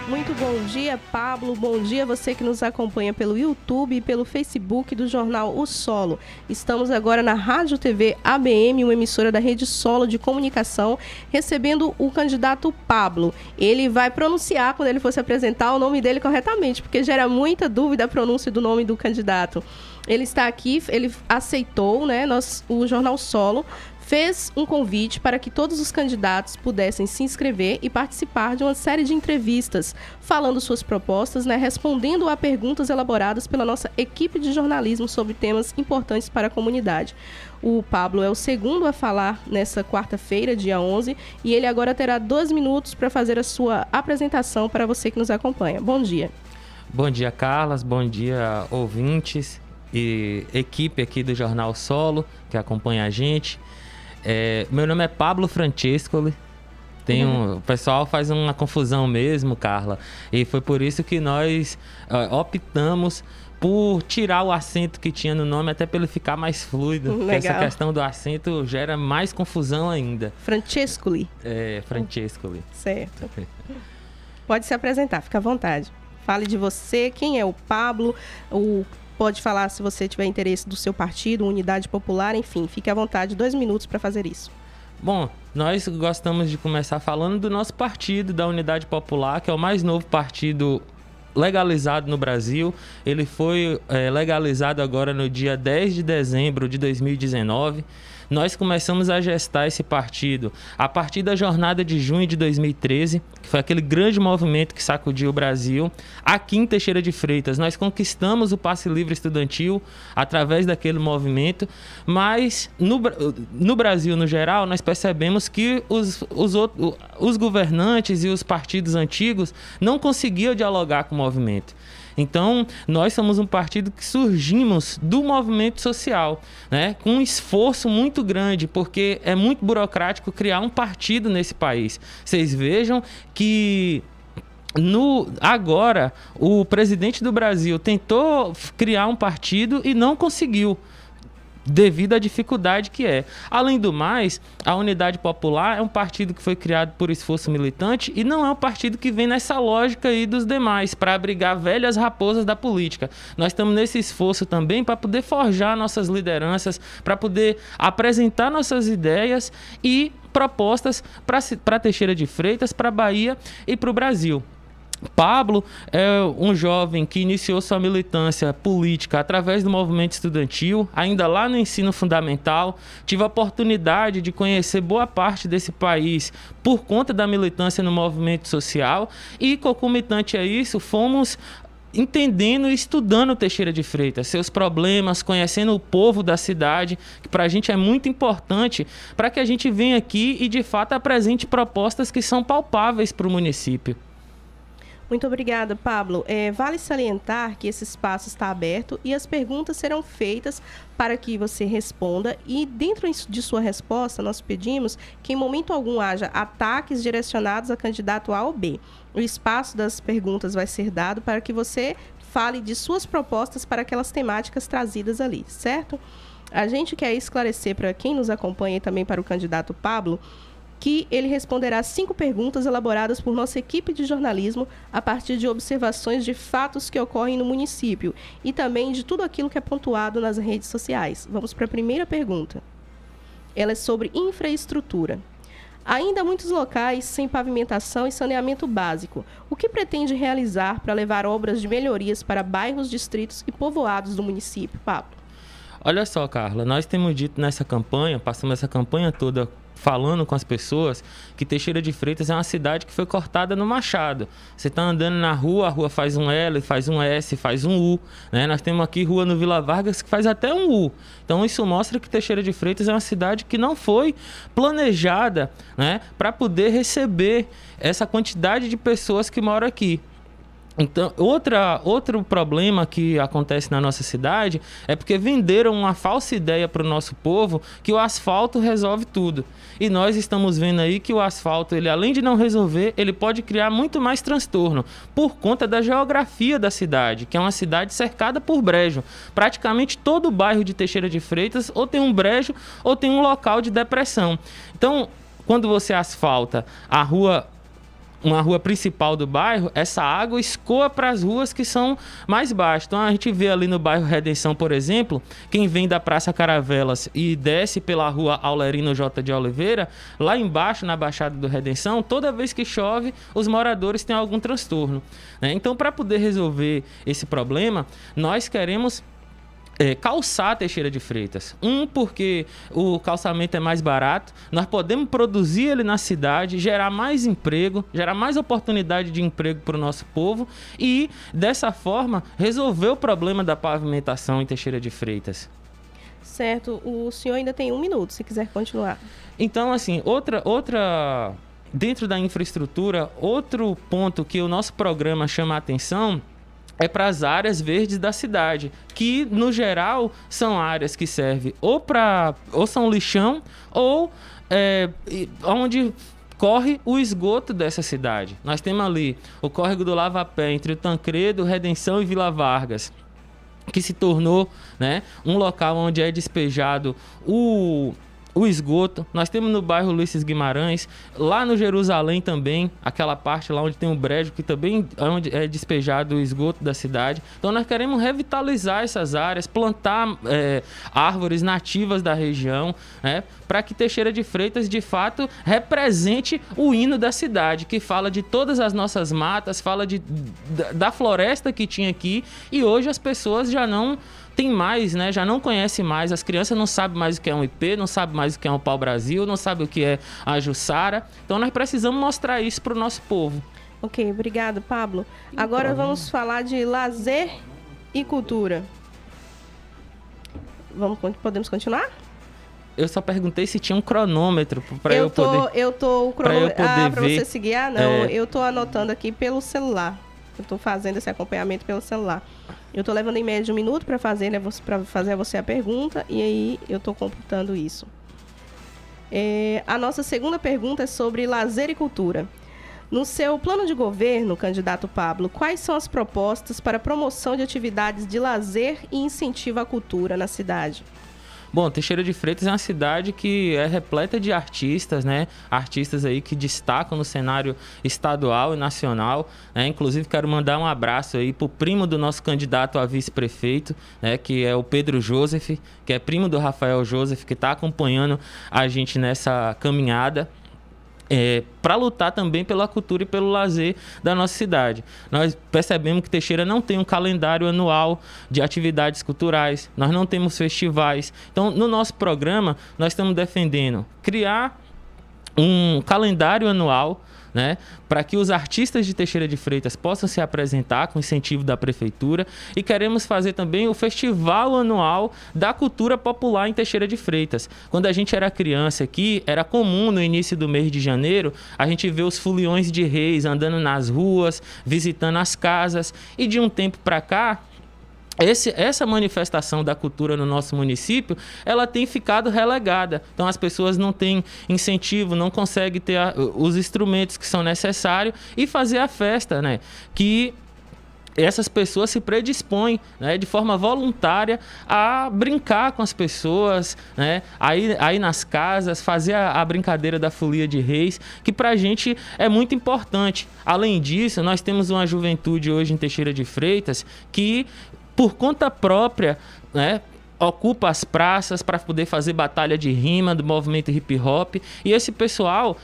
Muito bom dia, Pablo. Bom dia você que nos acompanha pelo YouTube e pelo Facebook do jornal O Solo. Estamos agora na Rádio TV ABM, uma emissora da Rede Solo de Comunicação, recebendo o candidato Pablo. Ele vai pronunciar, quando ele for se apresentar, o nome dele corretamente, porque gera muita dúvida a pronúncia do nome do candidato. Ele está aqui, ele aceitou, né? O jornal Solo fez um convite para que todos os candidatos pudessem se inscrever e participar de uma série de entrevistas, falando suas propostas, né, respondendo a perguntas elaboradas pela nossa equipe de jornalismo sobre temas importantes para a comunidade. O Pablo é o segundo a falar nessa quarta-feira, dia 11, e ele agora terá 2 minutos para fazer a sua apresentação para você que nos acompanha. Bom dia. Bom dia, Carlas. Bom dia, ouvintes e equipe aqui do Jornal Solo que acompanha a gente. Meu nome é Pablo Francescoli. O pessoal faz uma confusão mesmo, Carla, e foi por isso que nós optamos por tirar o acento que tinha no nome, até para ele ficar mais fluido. Porque essa questão do acento gera mais confusão ainda. Francescoli. Francescoli. Certo. Pode se apresentar, fica à vontade. Fale de você, quem é o Pablo, pode falar se você tiver interesse do seu partido, Unidade Popular, enfim, fique à vontade, 2 minutos para fazer isso. Bom, nós gostamos de começar falando do nosso partido, da Unidade Popular, que é o mais novo partido legalizado no Brasil. Ele foi legalizado agora no dia 10 de dezembro de 2019. Nós começamos a gestar esse partido a partir da jornada de junho de 2013, que foi aquele grande movimento que sacudiu o Brasil. Aqui em Teixeira de Freitas, nós conquistamos o passe livre estudantil através daquele movimento, mas no Brasil, no geral, nós percebemos que os governantes e os partidos antigos não conseguiam dialogar com o movimento. Então, nós somos um partido que surgimos do movimento social, né? Com um esforço muito grande, porque é muito burocrático criar um partido nesse país. Vocês vejam que agora o presidente do Brasil tentou criar um partido e não conseguiu, devido à dificuldade que é. Além do mais, a Unidade Popular é um partido que foi criado por esforço militante e não é um partido que vem nessa lógica aí dos demais, para abrigar velhas raposas da política. Nós estamos nesse esforço também para poder forjar nossas lideranças, para poder apresentar nossas ideias e propostas para Teixeira de Freitas, para a Bahia e para o Brasil. Pablo é um jovem que iniciou sua militância política através do movimento estudantil, ainda lá no ensino fundamental. Tive a oportunidade de conhecer boa parte desse país por conta da militância no movimento social e, concomitante a isso, fomos entendendo e estudando Teixeira de Freitas, seus problemas, conhecendo o povo da cidade, que para a gente é muito importante, para que a gente venha aqui e, de fato, apresente propostas que são palpáveis para o município. Muito obrigada, Pablo. Vale salientar que esse espaço está aberto e as perguntas serão feitas para que você responda, e dentro de sua resposta nós pedimos que em momento algum haja ataques direcionados a candidato A ou B. O espaço das perguntas vai ser dado para que você fale de suas propostas para aquelas temáticas trazidas ali, certo? A gente quer esclarecer para quem nos acompanha e também para o candidato Pablo que ele responderá 5 perguntas elaboradas por nossa equipe de jornalismo a partir de observações de fatos que ocorrem no município e também de tudo aquilo que é pontuado nas redes sociais. Vamos para a primeira pergunta. Ela é sobre infraestrutura. Ainda há muitos locais sem pavimentação e saneamento básico. O que pretende realizar para levar obras de melhorias para bairros, distritos e povoados do município, Pablo? Olha só, Carla, nós temos dito nessa campanha, passamos essa campanha toda falando com as pessoas, que Teixeira de Freitas é uma cidade que foi cortada no machado. Você está andando na rua, a rua faz um L, faz um S, faz um U, né? Nós temos aqui rua no Vila Vargas que faz até um U. Então isso mostra que Teixeira de Freitas é uma cidade que não foi planejada, né, para poder receber essa quantidade de pessoas que moram aqui. Então, outro problema que acontece na nossa cidade é porque venderam uma falsa ideia para o nosso povo que o asfalto resolve tudo. E nós estamos vendo aí que o asfalto, ele, além de não resolver, ele pode criar muito mais transtorno por conta da geografia da cidade, que é uma cidade cercada por brejo. Praticamente todo o bairro de Teixeira de Freitas ou tem um brejo ou tem um local de depressão. Então, quando você asfalta a rua uma rua principal do bairro, essa água escoa para as ruas que são mais baixas. Então a gente vê ali no bairro Redenção, por exemplo, quem vem da Praça Caravelas e desce pela rua Aulerino J. de Oliveira, lá embaixo na Baixada do Redenção, toda vez que chove, os moradores têm algum transtorno, né? Então, para poder resolver esse problema, nós queremos calçar Teixeira de Freitas. Porque o calçamento é mais barato, nós podemos produzir ele na cidade, gerar mais emprego, gerar mais oportunidade de emprego para o nosso povo e, dessa forma, resolver o problema da pavimentação em Teixeira de Freitas. Certo. O senhor ainda tem 1 minuto, se quiser continuar. Então, assim, dentro da infraestrutura, outro ponto que o nosso programa chama a atenção é para as áreas verdes da cidade, que, no geral, são áreas que servem ou são lixão, ou onde corre o esgoto dessa cidade. Nós temos ali o córrego do Lava-Pé, entre o Tancredo, Redenção e Vila Vargas, que se tornou, né, um local onde é despejado o esgoto. Nós temos no bairro Ulisses Guimarães, lá no Jerusalém também, aquela parte lá onde tem um brejo, que também é onde é despejado o esgoto da cidade. Então nós queremos revitalizar essas áreas, plantar árvores nativas da região, né, para que Teixeira de Freitas, de fato, represente o hino da cidade, que fala de todas as nossas matas, fala da floresta que tinha aqui, e hoje as pessoas já não tem mais, né? Já não conhece mais, as crianças não sabem mais o que é um IP, não sabem mais o que é um pau-brasil, não sabem o que é a Jussara. Então nós precisamos mostrar isso para o nosso povo. Ok, obrigado, Pablo. Agora vamos falar de lazer e cultura. Podemos continuar? Eu só perguntei se tinha um cronômetro para eu poder. Eu tô o cronômetro. Para ver. Você seguir? Não. Eu tô anotando aqui pelo celular. Eu tô fazendo esse acompanhamento pelo celular. Eu tô levando em média 1 minuto para fazer a você a pergunta, e aí eu tô computando isso. A nossa segunda pergunta é sobre lazer e cultura. No seu plano de governo, candidato Pablo, quais são as propostas para a promoção de atividades de lazer e incentivo à cultura na cidade? Bom, Teixeira de Freitas é uma cidade que é repleta de artistas, né? Artistas aí que destacam no cenário estadual e nacional, né? Inclusive, quero mandar um abraço aí pro primo do nosso candidato a vice-prefeito, né? Que é o Pedro Joseph, que é primo do Rafael Joseph, que está acompanhando a gente nessa caminhada. Para lutar também pela cultura e pelo lazer da nossa cidade. Nós percebemos que Teixeira não tem um calendário anual de atividades culturais, nós não temos festivais. Então, no nosso programa, nós estamos defendendo criar um calendário anual, né, para que os artistas de Teixeira de Freitas possam se apresentar com incentivo da prefeitura, e queremos fazer também o festival anual da cultura popular em Teixeira de Freitas. Quando a gente era criança aqui, era comum no início do mês de janeiro a gente ver os foliões de reis andando nas ruas, visitando as casas, e de um tempo para cá, essa manifestação da cultura no nosso município, ela tem ficado relegada. Então as pessoas não têm incentivo, não conseguem ter os instrumentos que são necessários e fazer a festa, né? Que essas pessoas se predispõem, né, de forma voluntária a brincar com as pessoas, né, aí nas casas, fazer a brincadeira da folia de reis, que pra gente é muito importante. Além disso, nós temos uma juventude hoje em Teixeira de Freitas que, por conta própria, né, ocupa as praças para poder fazer batalha de rima do movimento hip hop, e esse pessoal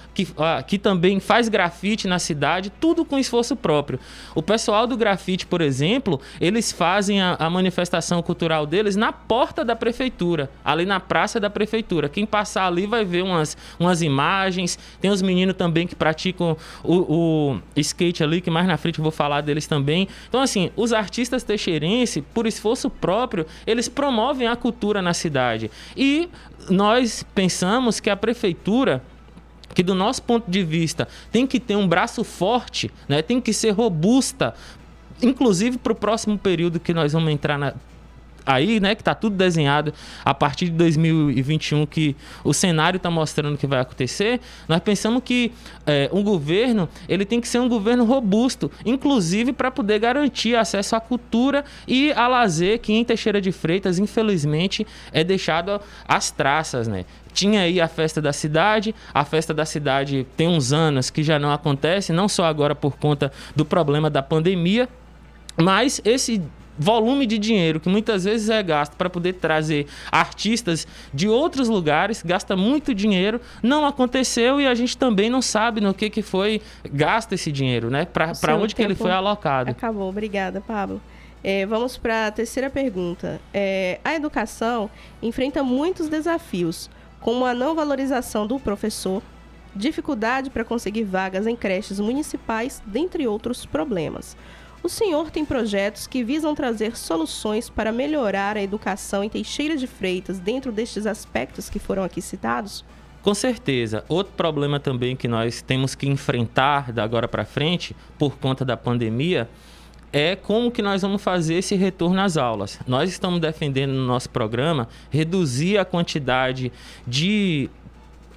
que também faz grafite na cidade, tudo com esforço próprio. O pessoal do grafite, por exemplo, eles fazem a manifestação cultural deles na porta da prefeitura, ali na praça da prefeitura. Quem passar ali vai ver umas imagens. Tem os meninos também que praticam o skate ali, que mais na frente eu vou falar deles também. Então, assim, os artistas teixeirenses, por esforço próprio, eles promovem a cultura na cidade. E nós pensamos que a prefeitura, que do nosso ponto de vista tem que ter um braço forte, né, tem que ser robusta, inclusive para o próximo período que nós vamos entrar aí, né, que está tudo desenhado a partir de 2021, que o cenário está mostrando que vai acontecer, nós pensamos que um governo ele tem que ser um governo robusto, inclusive para poder garantir acesso à cultura e a lazer, que em Teixeira de Freitas, infelizmente, é deixado às traças, né? Tinha aí a festa da cidade tem uns anos que já não acontece, não só agora por conta do problema da pandemia, mas esse volume de dinheiro que muitas vezes é gasto para poder trazer artistas de outros lugares, gasta muito dinheiro, não aconteceu, e a gente também não sabe no que foi gasto esse dinheiro, né? Para onde que ele foi alocado. Acabou, obrigada, Pablo. Vamos para a terceira pergunta. A educação enfrenta muitos desafios, como a não valorização do professor, dificuldade para conseguir vagas em creches municipais, dentre outros problemas. O senhor tem projetos que visam trazer soluções para melhorar a educação em Teixeira de Freitas dentro destes aspectos que foram aqui citados? Com certeza. Outro problema também que nós temos que enfrentar da agora para frente, por conta da pandemia, é como que nós vamos fazer esse retorno às aulas. Nós estamos defendendo no nosso programa reduzir a quantidade de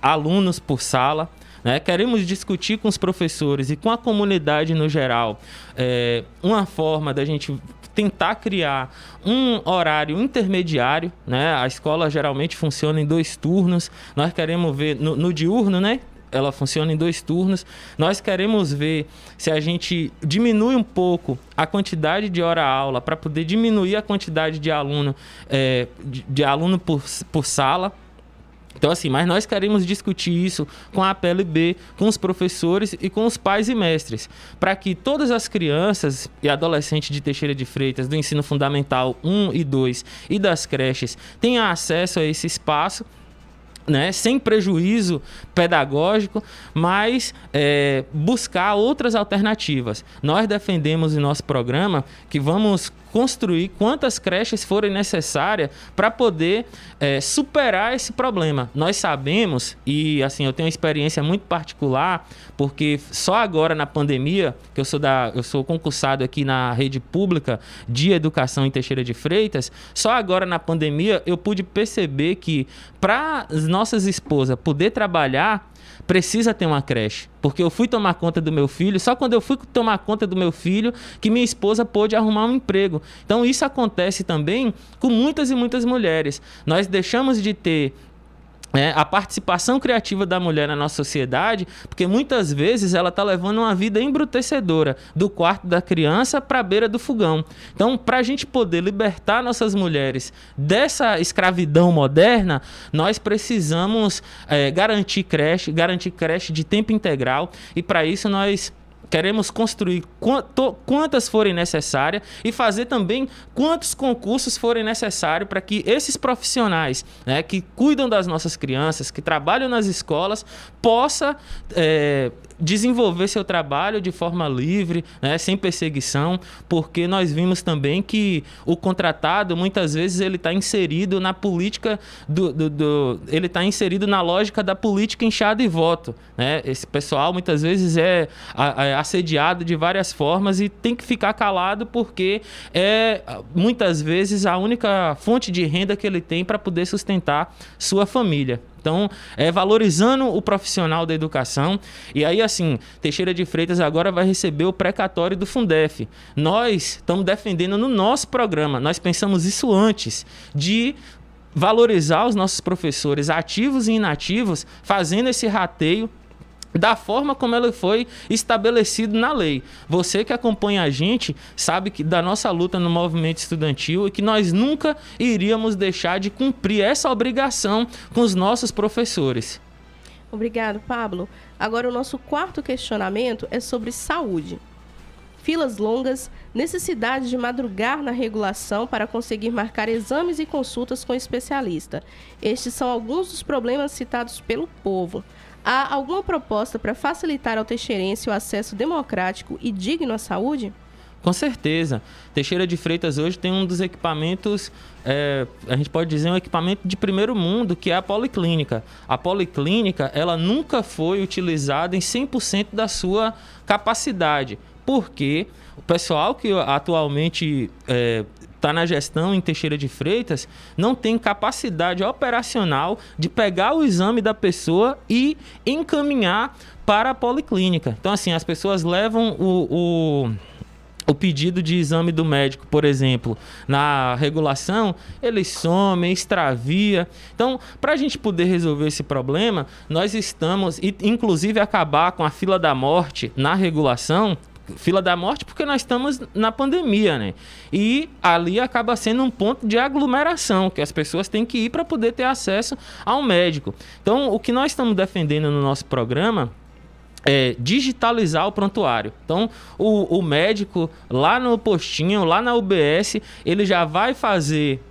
alunos por sala, né? Queremos discutir com os professores e com a comunidade no geral uma forma da gente tentar criar um horário intermediário, né? A escola geralmente funciona em 2 turnos, nós queremos ver no diurno, né? Ela funciona em 2 turnos. Nós queremos ver se a gente diminui um pouco a quantidade de hora-aula para poder diminuir a quantidade de aluno, por sala. Então, assim, mas nós queremos discutir isso com a PLB, com os professores e com os pais e mestres, para que todas as crianças e adolescentes de Teixeira de Freitas, do ensino fundamental 1 e 2 e das creches, tenham acesso a esse espaço, né, sem prejuízo pedagógico, mas buscar outras alternativas. Nós defendemos em nosso programa que vamos construir quantas creches forem necessárias para poder superar esse problema. Nós sabemos, e assim, eu tenho uma experiência muito particular, porque só agora na pandemia, que eu sou concursado aqui na rede pública de educação em Teixeira de Freitas, só agora na pandemia eu pude perceber que para as nossas esposas poder trabalhar, precisa ter uma creche, porque eu fui tomar conta do meu filho, só quando eu fui tomar conta do meu filho que minha esposa pôde arrumar um emprego. Então isso acontece também com muitas e muitas mulheres. Nós deixamos de ter a participação criativa da mulher na nossa sociedade, porque muitas vezes ela está levando uma vida embrutecedora do quarto da criança para a beira do fogão. Então, para a gente poder libertar nossas mulheres dessa escravidão moderna, nós precisamos garantir creche de tempo integral, e para isso nós queremos construir quantas forem necessárias e fazer também quantos concursos forem necessários para que esses profissionais, né, que cuidam das nossas crianças, que trabalham nas escolas, possam desenvolver seu trabalho de forma livre, né, sem perseguição, porque nós vimos também que o contratado, muitas vezes, ele está inserido na política ele está inserido na lógica da política inchado e voto, né? Esse pessoal muitas vezes é assediado de várias formas e tem que ficar calado, porque muitas vezes a única fonte de renda que ele tem para poder sustentar sua família. Então, valorizando o profissional da educação. E aí, assim, Teixeira de Freitas agora vai receber o precatório do Fundef. Nós estamos defendendo no nosso programa, nós pensamos isso antes de valorizar os nossos professores ativos e inativos, fazendo esse rateio da forma como ela foi estabelecido na lei. Você que acompanha a gente sabe que da nossa luta no movimento estudantil e que nós nunca iríamos deixar de cumprir essa obrigação com os nossos professores. Obrigado, Pablo. Agora o nosso 4º questionamento é sobre saúde. Filas longas, necessidade de madrugar na regulação para conseguir marcar exames e consultas com especialista. Estes são alguns dos problemas citados pelo povo. Há alguma proposta para facilitar ao teixeirense o acesso democrático e digno à saúde? Com certeza. Teixeira de Freitas hoje tem um dos equipamentos, a gente pode dizer um equipamento de primeiro mundo, que é a policlínica. A policlínica, ela nunca foi utilizada em 100% da sua capacidade, porque o pessoal que atualmente está na gestão em Teixeira de Freitas não tem capacidade operacional de pegar o exame da pessoa e encaminhar para a policlínica. Então, assim, as pessoas levam o pedido de exame do médico, por exemplo, na regulação, eles somem, extravia. Então, para a gente poder resolver esse problema, nós estamos, inclusive, acabar com a fila da morte na regulação. Fila da morte porque nós estamos na pandemia, né? E ali acaba sendo um ponto de aglomeração, que as pessoas têm que ir para poder ter acesso ao médico. Então, o que nós estamos defendendo no nosso programa é digitalizar o prontuário. Então, o médico lá no postinho, lá na UBS, ele já vai fazer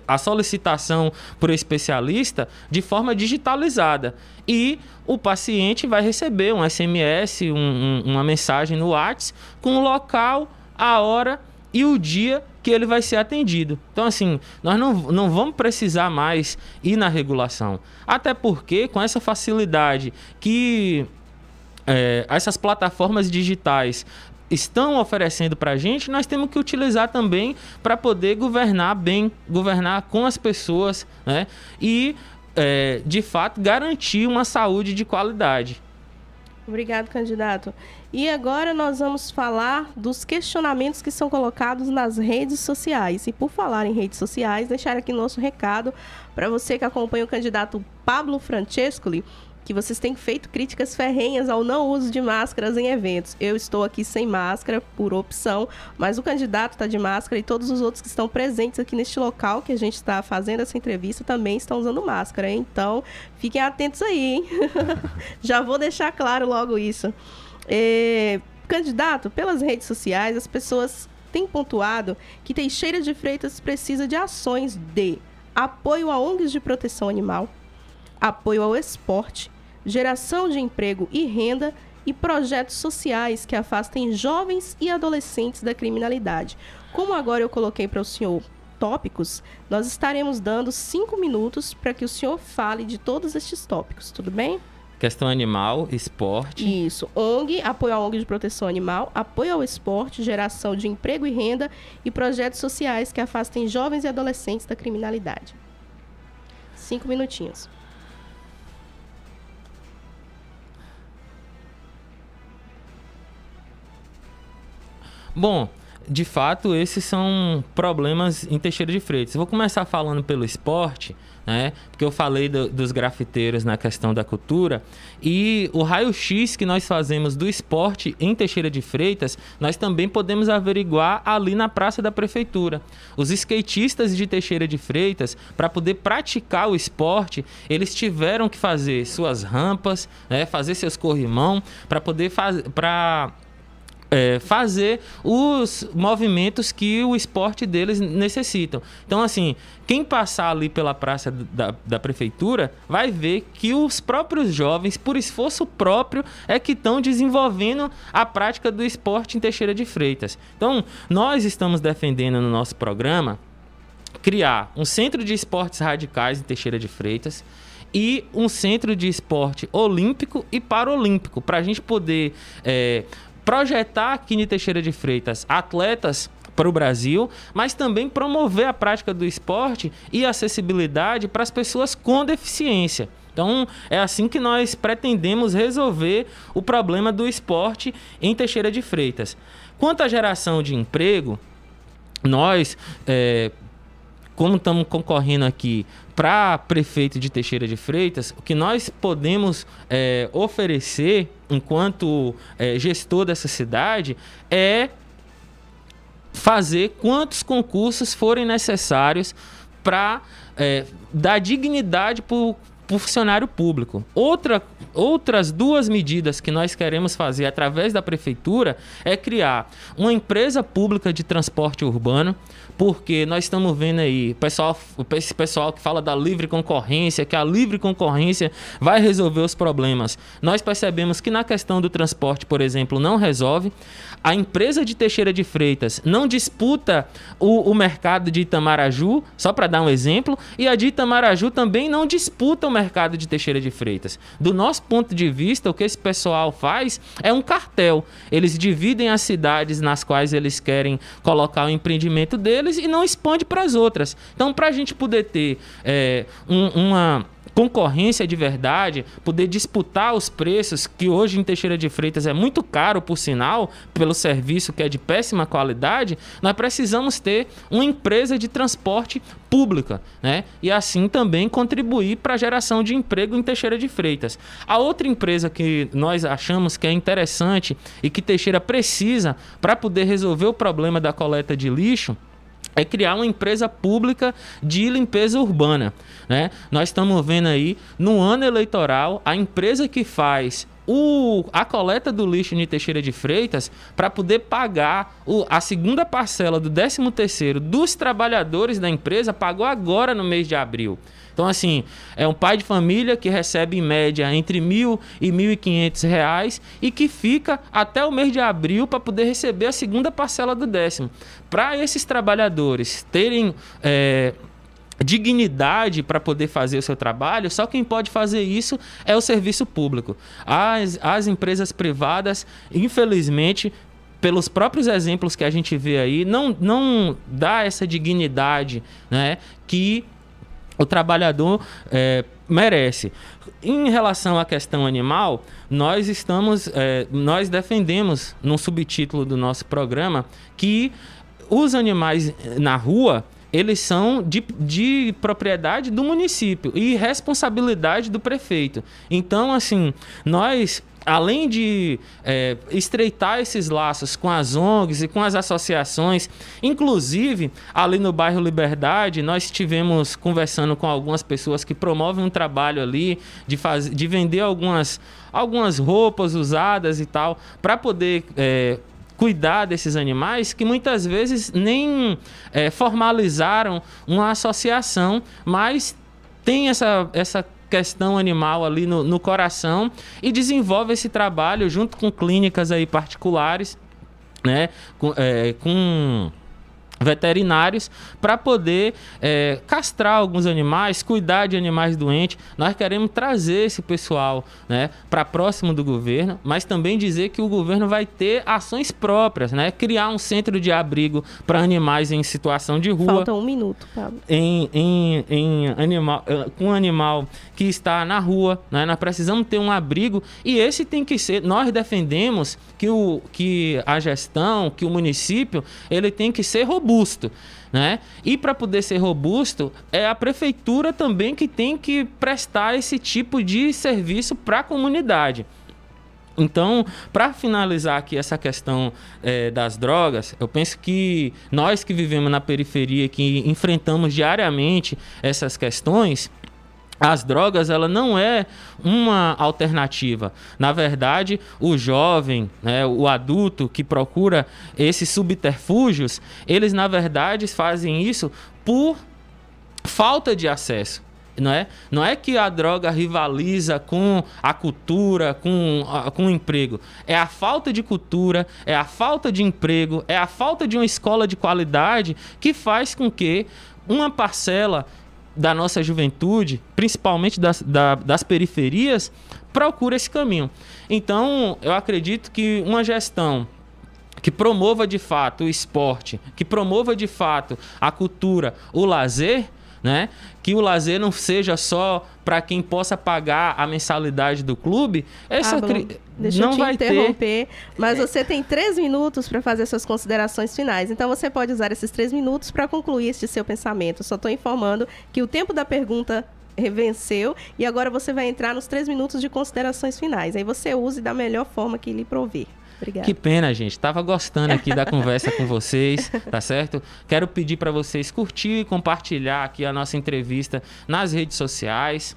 a solicitação por especialista de forma digitalizada. E o paciente vai receber um SMS, uma mensagem no WhatsApp com o local, a hora e o dia que ele vai ser atendido. Então, assim, nós não vamos precisar mais ir na regulação. Até porque, com essa facilidade que essas plataformas digitais estão oferecendo para a gente, nós temos que utilizar também para poder governar bem, governar com as pessoas, né? E, de fato, garantir uma saúde de qualidade. Obrigado, candidato. E agora nós vamos falar dos questionamentos que são colocados nas redes sociais. E por falar em redes sociais, deixar aqui nosso recado para você que acompanha o candidato Pablo Francescoli, que vocês têm feito críticas ferrenhas ao não uso de máscaras em eventos. Eu estou aqui sem máscara por opção, mas o candidato está de máscara e todos os outros que estão presentes aqui neste local que a gente está fazendo essa entrevista também estão usando máscara, hein? Então, fiquem atentos aí, hein? Já vou deixar claro logo isso. Candidato, pelas redes sociais, as pessoas têm pontuado que Teixeira de Freitas precisa de ações de apoio a ONGs de proteção animal, apoio ao esporte, geração de emprego e renda e projetos sociais que afastem jovens e adolescentes da criminalidade. Como agora eu coloquei para o senhor tópicos, nós estaremos dando 5 minutos para que o senhor fale de todos estes tópicos, tudo bem? Questão animal, esporte. Isso, ONG, apoio à ONG de proteção animal, apoio ao esporte, geração de emprego e renda e projetos sociais que afastem jovens e adolescentes da criminalidade. 5 minutinhos. Bom, de fato, esses são problemas em Teixeira de Freitas. Vou começar falando pelo esporte, né? Porque eu falei dos grafiteiros na questão da cultura. E o raio-x que nós fazemos do esporte em Teixeira de Freitas, nós também podemos averiguar ali na Praça da Prefeitura. Os skatistas de Teixeira de Freitas, para poder praticar o esporte, eles tiveram que fazer suas rampas, né? Fazer seus corrimão, para poder fazer os movimentos que o esporte deles necessitam. Então, assim, quem passar ali pela praça da prefeitura vai ver que os próprios jovens, por esforço próprio, é que estão desenvolvendo a prática do esporte em Teixeira de Freitas. Então, nós estamos defendendo no nosso programa criar um centro de esportes radicais em Teixeira de Freitas e um centro de esporte olímpico e paralímpico, para a gente poder projetar aqui em Teixeira de Freitas atletas para o Brasil, mas também promover a prática do esporte e acessibilidade para as pessoas com deficiência. Então, é assim que nós pretendemos resolver o problema do esporte em Teixeira de Freitas. Quanto à geração de emprego, nós, como estamos concorrendo aqui para prefeito de Teixeira de Freitas, o que nós podemos oferecer enquanto gestor dessa cidade é fazer quantos concursos forem necessários para dar dignidade para o funcionário público. Outras 2 medidas que nós queremos fazer através da prefeitura é criar uma empresa pública de transporte urbano, porque nós estamos vendo aí esse pessoal que fala da livre concorrência, que a livre concorrência vai resolver os problemas. Nós percebemos que na questão do transporte, por exemplo, não resolve. A empresa de Teixeira de Freitas não disputa o mercado de Itamaraju, só para dar um exemplo, e a de Itamaraju também não disputa o mercado de Teixeira de Freitas. Do nosso ponto de vista, o que esse pessoal faz é um cartel. Eles dividem as cidades nas quais eles querem colocar o empreendimento deles e não expande para as outras. Então, para a gente poder ter uma concorrência de verdade, poder disputar os preços, que hoje em Teixeira de Freitas é muito caro, por sinal, pelo serviço que é de péssima qualidade, nós precisamos ter uma empresa de transporte pública, né? E assim também contribuir para a geração de emprego em Teixeira de Freitas. A outra empresa que nós achamos que é interessante e que Teixeira precisa para poder resolver o problema da coleta de lixo é criar uma empresa pública de limpeza urbana, né? Nós estamos vendo aí, no ano eleitoral, a empresa que faz a coleta do lixo em Teixeira de Freitas, para poder pagar a segunda parcela do 13º dos trabalhadores da empresa, pagou agora no mês de abril. Então, assim, é um pai de família que recebe em média entre R$1.000 e R$1.500 e que fica até o mês de abril para poder receber a segunda parcela do 10º. Para esses trabalhadores terem dignidade para poder fazer o seu trabalho, só quem pode fazer isso é o serviço público. As empresas privadas, infelizmente, pelos próprios exemplos que a gente vê aí, não dá essa dignidade, né, que o trabalhador merece. Em relação à questão animal, nós defendemos, num subtítulo do nosso programa, que os animais na rua, eles são de propriedade do município e responsabilidade do prefeito. Então, assim, nós, além de estreitar esses laços com as ONGs e com as associações, inclusive ali no bairro Liberdade, nós estivemos conversando com algumas pessoas que promovem um trabalho ali de vender algumas roupas usadas e tal, para poder cuidar desses animais, que muitas vezes nem formalizaram uma associação, mas tem essa questão animal ali no coração e desenvolve esse trabalho junto com clínicas aí particulares, né, com veterinários, para poder castrar alguns animais, cuidar de animais doentes. Nós queremos trazer esse pessoal, né, para próximo do governo, mas também dizer que o governo vai ter ações próprias, né, criar um centro de abrigo para animais em situação de rua. Falta 1 minuto, Pablo. Com um animal que está na rua, né, nós precisamos ter um abrigo, e esse tem que ser, nós defendemos que a gestão, que o município, ele tem que ser robusto, né? E para poder ser robusto, é a prefeitura também que tem que prestar esse tipo de serviço para a comunidade. Então, para finalizar aqui essa questão das drogas, eu penso que nós que vivemos na periferia, que enfrentamos diariamente essas questões, as drogas, ela não é uma alternativa. Na verdade, o jovem, né, o adulto que procura esses subterfúgios, eles, na verdade, fazem isso por falta de acesso. Não é que a droga rivaliza com a cultura, com o emprego. É a falta de cultura, é a falta de emprego, é a falta de uma escola de qualidade que faz com que uma parcela da nossa juventude, principalmente das periferias, procura esse caminho. Então, eu acredito que uma gestão que promova de fato o esporte, que promova de fato a cultura, o lazer, né? Que o lazer não seja só para quem possa pagar a mensalidade do clube. Deixa eu te interromper, mas você tem 3 minutos para fazer suas considerações finais. Então você pode usar esses 3 minutos para concluir este seu pensamento. Só estou informando que o tempo da pergunta venceu e agora você vai entrar nos 3 minutos de considerações finais. Aí você use da melhor forma que lhe prover. Obrigada. Que pena, gente. Tava gostando aqui da conversa com vocês, tá certo? Quero pedir para vocês curtir e compartilhar aqui a nossa entrevista nas redes sociais,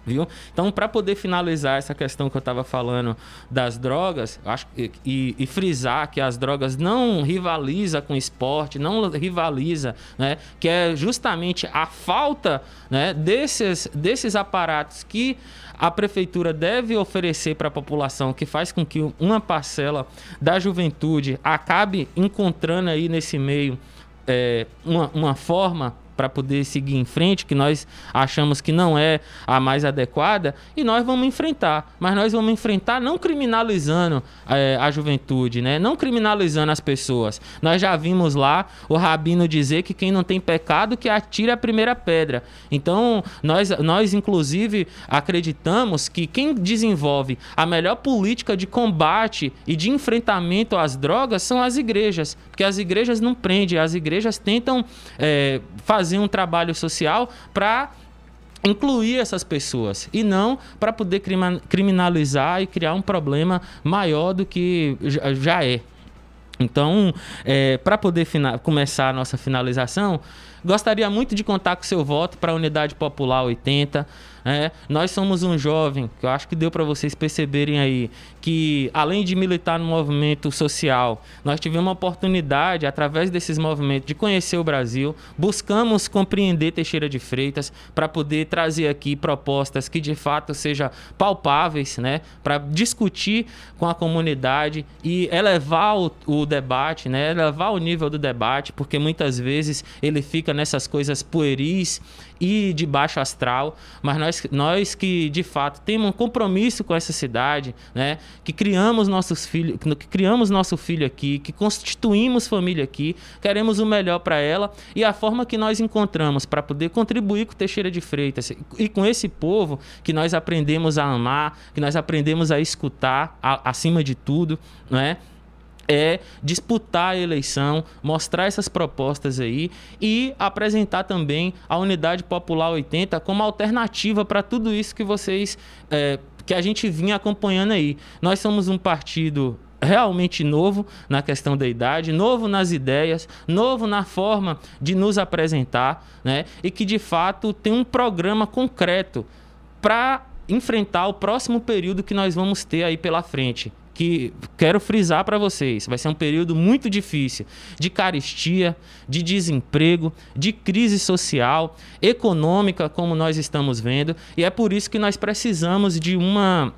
viu? Então, para poder finalizar essa questão que eu estava falando das drogas, acho e frisar que as drogas não rivaliza com o esporte, não rivaliza, né? Que é justamente a falta, né, desses aparatos que a prefeitura deve oferecer para a população, que faz com que uma parcela da juventude acabe encontrando aí nesse meio uma forma para poder seguir em frente, que nós achamos que não é a mais adequada, e nós vamos enfrentar. Mas nós vamos enfrentar não criminalizando a juventude, né? Não criminalizando as pessoas. Nós já vimos lá o rabino dizer que quem não tem pecado que atire a primeira pedra. Então, nós inclusive acreditamos que quem desenvolve a melhor política de combate e de enfrentamento às drogas são as igrejas, porque as igrejas não prendem, as igrejas tentam fazer um trabalho social para incluir essas pessoas e não para poder criminalizar e criar um problema maior do que já é. Então, para poder começar a nossa finalização, gostaria muito de contar com o seu voto para a Unidade Popular 80. Nós somos um jovem, que eu acho que deu para vocês perceberem aí, que além de militar no movimento social, nós tivemos uma oportunidade, através desses movimentos, de conhecer o Brasil. Buscamos compreender Teixeira de Freitas para poder trazer aqui propostas que de fato sejam palpáveis, né? Para discutir com a comunidade e elevar o debate, né? Elevar o nível do debate, porque muitas vezes ele fica nessas coisas pueris e de baixo astral, mas nós que de fato temos um compromisso com essa cidade, né, que criamos nossos filhos, que criamos nosso filho aqui, que constituímos família aqui, queremos o melhor para ela, e a forma que nós encontramos para poder contribuir com Teixeira de Freitas e com esse povo que nós aprendemos a amar, que nós aprendemos a escutar acima de tudo, né, é disputar a eleição, mostrar essas propostas aí e apresentar também a Unidade Popular 80 como alternativa para tudo isso que vocês, que a gente vinha acompanhando aí. Nós somos um partido realmente novo na questão da idade, novo nas ideias, novo na forma de nos apresentar, né? E que de fato tem um programa concreto para enfrentar o próximo período que nós vamos ter aí pela frente. Que quero frisar para vocês, vai ser um período muito difícil, de carestia, de desemprego, de crise social, econômica, como nós estamos vendo, e é por isso que nós precisamos de uma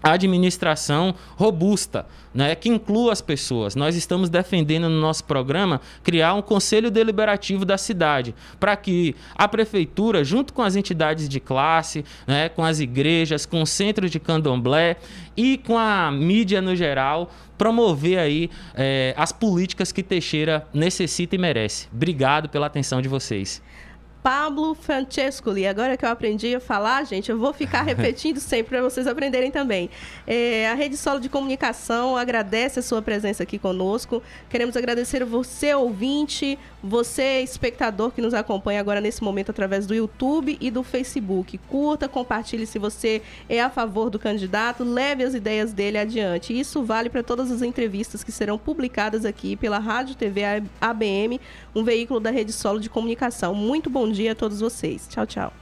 administração robusta, né, que inclua as pessoas. Nós estamos defendendo no nosso programa criar um conselho deliberativo da cidade, para que a prefeitura, junto com as entidades de classe, né, com as igrejas, com os centros de candomblé e com a mídia no geral, promover aí as políticas que Teixeira necessita e merece. Obrigado pela atenção de vocês. Pablo Francescoli, agora que eu aprendi a falar, gente, eu vou ficar repetindo sempre para vocês aprenderem também. A Rede Solo de Comunicação agradece a sua presença aqui conosco. Queremos agradecer você, ouvinte, você, espectador que nos acompanha agora nesse momento através do YouTube e do Facebook. Curta, compartilhe se você é a favor do candidato, leve as ideias dele adiante. Isso vale para todas as entrevistas que serão publicadas aqui pela Rádio TV ABM, um veículo da Rede Solo de Comunicação. Muito bom dia a todos vocês. Tchau, tchau.